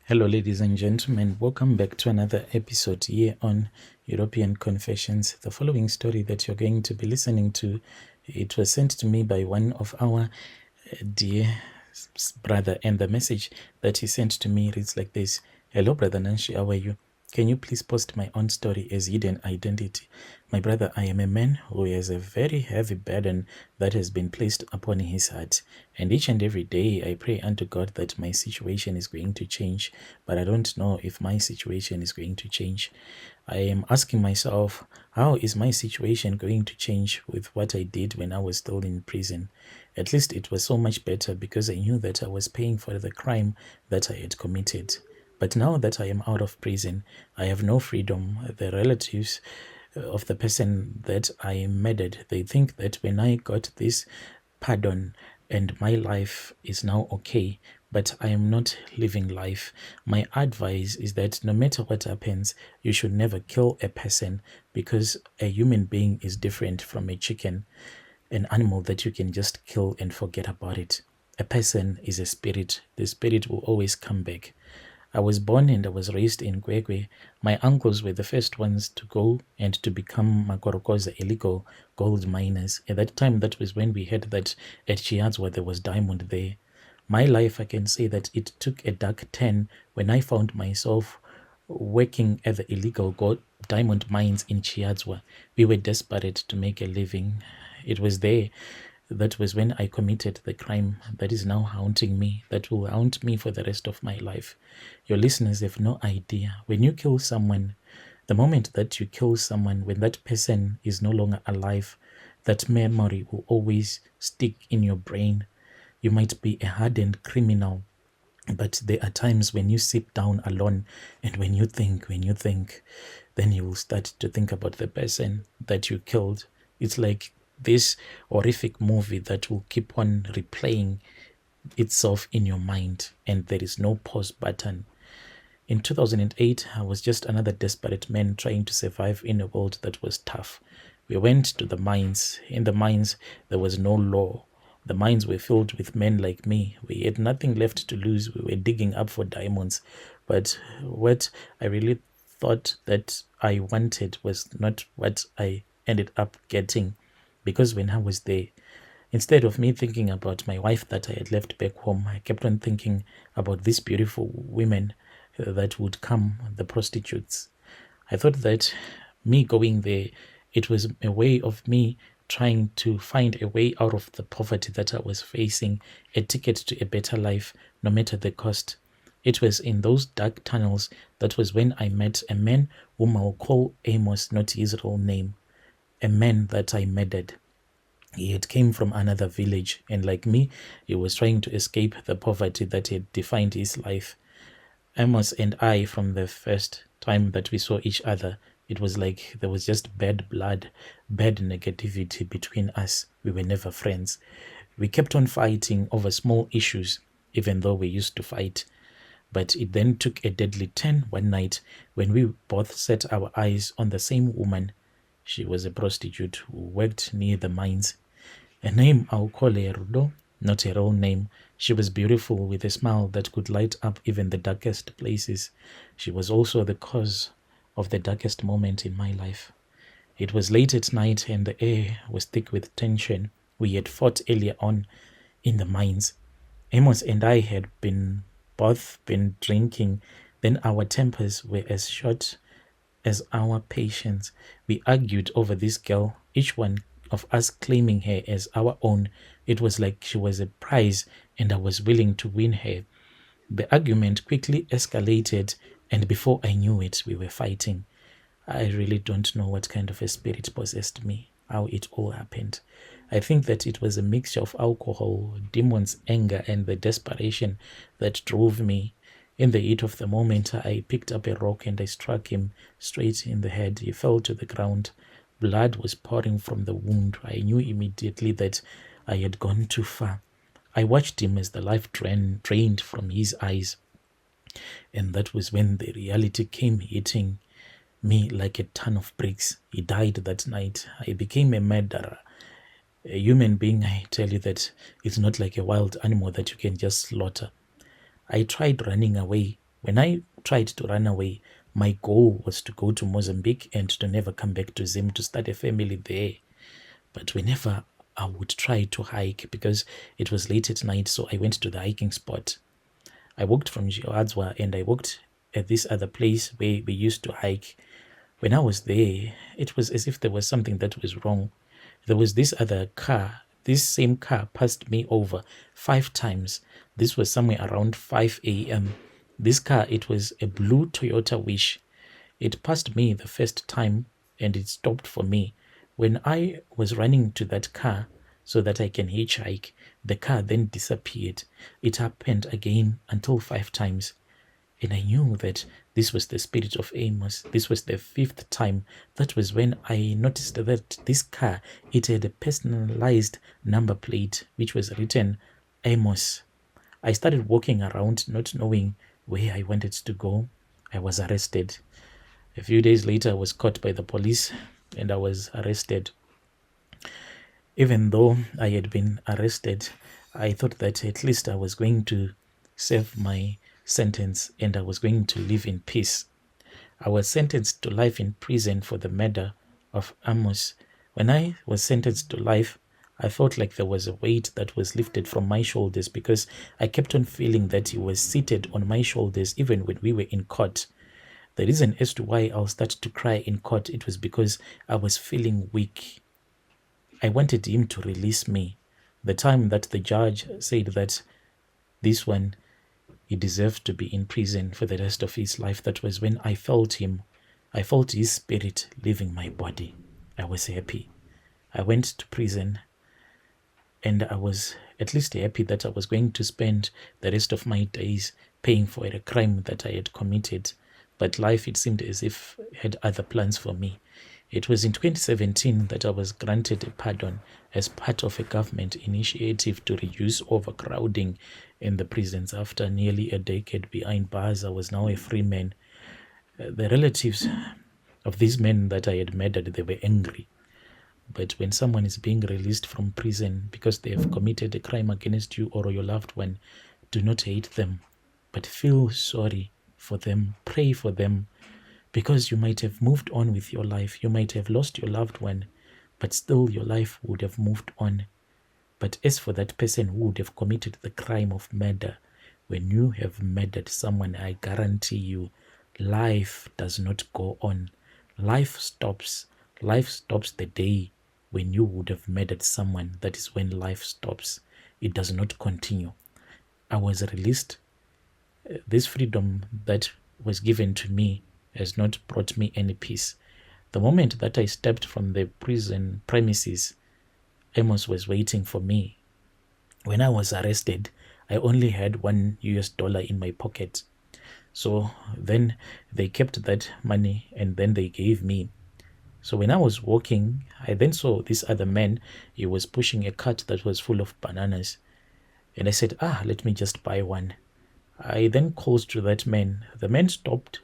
Hello, ladies and gentlemen. Welcome back to another episode here on European Confessions. The following story that you're going to be listening to, it was sent to me by one of our dear brother, and the message that he sent to me reads like this. Hello, Brother Nanshi, how are you? Can you please post my own story as hidden identity? My brother, I am a man who has a very heavy burden that has been placed upon his heart. And each and every day I pray unto God that my situation is going to change. But I don't know if my situation is going to change. I am asking myself, how is my situation going to change with what I did when I was still in prison? At least it was so much better because I knew that I was paying for the crime that I had committed. But now that I am out of prison, I have no freedom. The relatives of the person that I murdered, they think that when I got this pardon and my life is now okay, but I am not living life. My advice is that no matter what happens, you should never kill a person, because a human being is different from a chicken, an animal that you can just kill and forget about it. A person is a spirit. The spirit will always come back. I was born and I was raised in Kwekwe. My uncles were the first ones to go and to become Makorokoza illegal gold miners. At that time, that was when we heard that at Chiadzwa there was diamond there. My life, I can say that it took a dark turn when I found myself working at the illegal gold diamond mines in Chiadzwa. We were desperate to make a living. It was there. That was when I committed the crime that is now haunting me, that will haunt me for the rest of my life. Your listeners have no idea. When you kill someone, the moment that you kill someone, when that person is no longer alive, that memory will always stick in your brain. You might be a hardened criminal, but there are times when you sit down alone and when you think, then you will start to think about the person that you killed. It's like this horrific movie that will keep on replaying itself in your mind, and there is no pause button. In 2008, I was just another desperate man trying to survive in a world that was tough. We went to the mines. In the mines, there was no law. The mines were filled with men like me. We had nothing left to lose. We were digging up for diamonds. But what I really thought that I wanted was not what I ended up getting. Because when I was there, instead of me thinking about my wife that I had left back home, I kept on thinking about these beautiful women that would come, the prostitutes. I thought that me going there, it was a way of me trying to find a way out of the poverty that I was facing, a ticket to a better life, no matter the cost. It was in those dark tunnels that was when I met a man whom I will call Amos, not his real name. A man that I murdered. He had came from another village, and like me, he was trying to escape the poverty that had defined his life. Amos and I, from the first time that we saw each other, it was like there was just bad blood, bad negativity between us. We were never friends. We kept on fighting over small issues, even though we used to fight. But it then took a deadly turn one night when we both set our eyes on the same woman. She was a prostitute who worked near the mines. A name I'll call her Rudo, not her real name. She was beautiful with a smile that could light up even the darkest places. She was also the cause of the darkest moment in my life. It was late at night and the air was thick with tension. We had fought earlier on in the mines. Amos and I had both been drinking. Then our tempers were as short as our patience. We argued over this girl, each one of us claiming her as our own. It was like she was a prize and I was willing to win her. The argument quickly escalated, and before I knew it, we were fighting. I really don't know what kind of a spirit possessed me, how it all happened. I think that it was a mixture of alcohol, demons, anger, and the desperation that drove me. In the heat of the moment, I picked up a rock and I struck him straight in the head. He fell to the ground. Blood was pouring from the wound. I knew immediately that I had gone too far. I watched him as the life drained from his eyes. And that was when the reality came hitting me like a ton of bricks. He died that night. I became a murderer. A human being, I tell you that it's not like a wild animal that you can just slaughter. I tried running away When I tried to run away, my goal was to go to Mozambique and to never come back to Zim, to start a family there. But whenever I would try to hike, because it was late at night, so I went to the hiking spot. I walked from Jiwadzwa and I walked at this other place where we used to hike. When I was there, it was as if there was something that was wrong. There was this other car. This same car passed me over 5 times. This was somewhere around 5 a.m. This car, it was a blue Toyota Wish. It passed me the first time and it stopped for me. When I was running to that car so that I can hitchhike, the car then disappeared. It happened again until 5 times. And I knew that this was the spirit of Amos. This was the 5th time. That was when I noticed that this car, it had a personalized number plate, which was written Amos. I started walking around not knowing where I wanted to go. I was arrested. A few days later, I was caught by the police and I was arrested. Even though I had been arrested, I thought that at least I was going to serve my sentence and I was going to live in peace. I was sentenced to life in prison for the murder of Amos. When I was sentenced to life, I felt like there was a weight that was lifted from my shoulders because I kept on feeling that he was seated on my shoulders even when we were in court. The reason as to why I'll start to cry in court, it was because I was feeling weak. I wanted him to release me. The time that the judge said that this one, he deserved to be in prison for the rest of his life, that was when I felt him. I felt his spirit leaving my body. I was happy. I went to prison and I was at least happy that I was going to spend the rest of my days paying for a crime that I had committed. But life, it seemed as if had other plans for me. It was in 2017 that I was granted a pardon as part of a government initiative to reduce overcrowding in the prisons. After nearly a decade behind bars, I was now a free man. The relatives of these men that I had murdered, they were angry. But when someone is being released from prison because they have committed a crime against you or your loved one, do not hate them, but feel sorry for them, pray for them, because you might have moved on with your life. You might have lost your loved one, but still your life would have moved on. But as for that person who would have committed the crime of murder, when you have murdered someone, I guarantee you, life does not go on. Life stops. Life stops the day when you would have murdered someone. That is when life stops. It does not continue. I was released. This freedom that was given to me has not brought me any peace. The moment that I stepped from the prison premises, Amos was waiting for me. When I was arrested, I only had $1 in my pocket. So then they kept that money and then they gave me. So when I was walking, I then saw this other man. He was pushing a cart that was full of bananas. And I said, let me just buy one. I then called to that man. The man stopped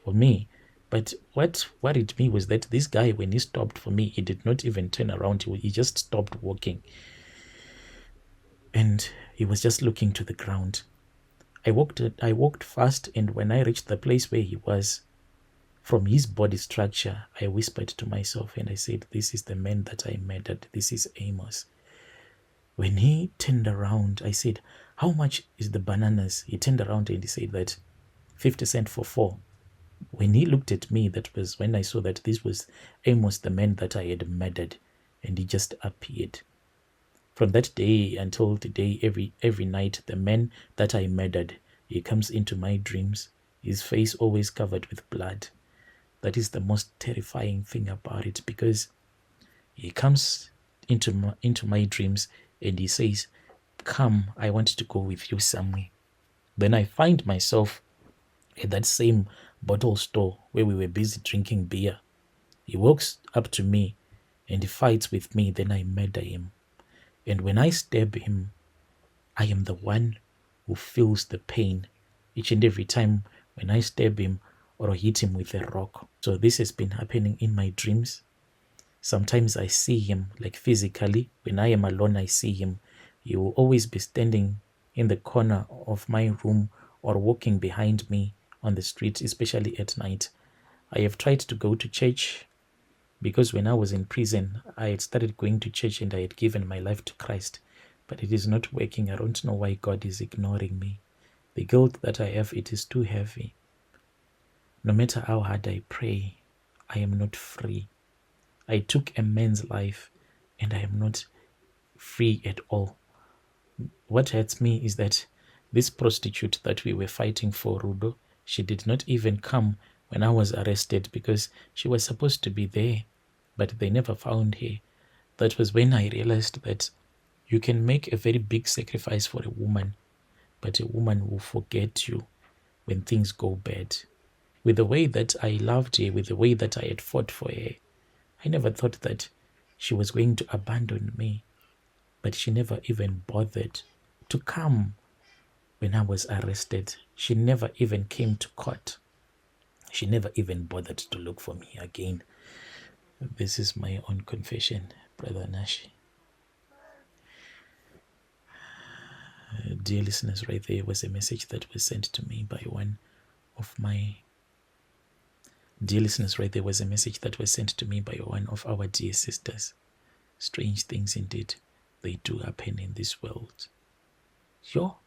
for me. But what worried me was that this guy, when he stopped for me, he did not even turn around. He just stopped walking. And he was just looking to the ground. I walked fast, and when I reached the place where he was, from his body structure, I whispered to myself and I said, this is the man that I murdered. This is Amos. When he turned around, I said, how much is the bananas? He turned around and he said that 50 cents for 4. When he looked at me, that was when I saw that this was Amos, the man that I had murdered, and he just appeared. From that day until today, every night, the man that I murdered, he comes into my dreams, his face always covered with blood. That is the most terrifying thing about it, because he comes into my dreams and he says, come, I want to go with you somewhere. Then I find myself at that same bottle store where we were busy drinking beer. He walks up to me and he fights with me. Then I murder him. And when I stab him, I am the one who feels the pain each and every time when I stab him or hit him with a rock. So this has been happening in my dreams. Sometimes I see him, like physically. When I am alone, I see him. He will always be standing in the corner of my room or walking behind me on the street, especially at night. I have tried to go to church because when I was in prison, I had started going to church and I had given my life to Christ. But it is not working. I don't know why God is ignoring me. The guilt that I have, it is too heavy. No matter how hard I pray, I am not free. I took a man's life and I am not free at all. What hurts me is that this prostitute that we were fighting for, Rudo, she did not even come when I was arrested because she was supposed to be there, but they never found her. That was when I realized that you can make a very big sacrifice for a woman, but a woman will forget you when things go bad. With the way that I loved her, with the way that I had fought for her, I never thought that she was going to abandon me. But she never even bothered to come when I was arrested. She never even came to court. She never even bothered to look for me again. This is my own confession, Brother Nashi. Dear listeners, right there was a message that was sent to me by one of my... Dear listeners, right there was a message that was sent to me by one of our dear sisters. Strange things indeed, they do happen in this world. Yo,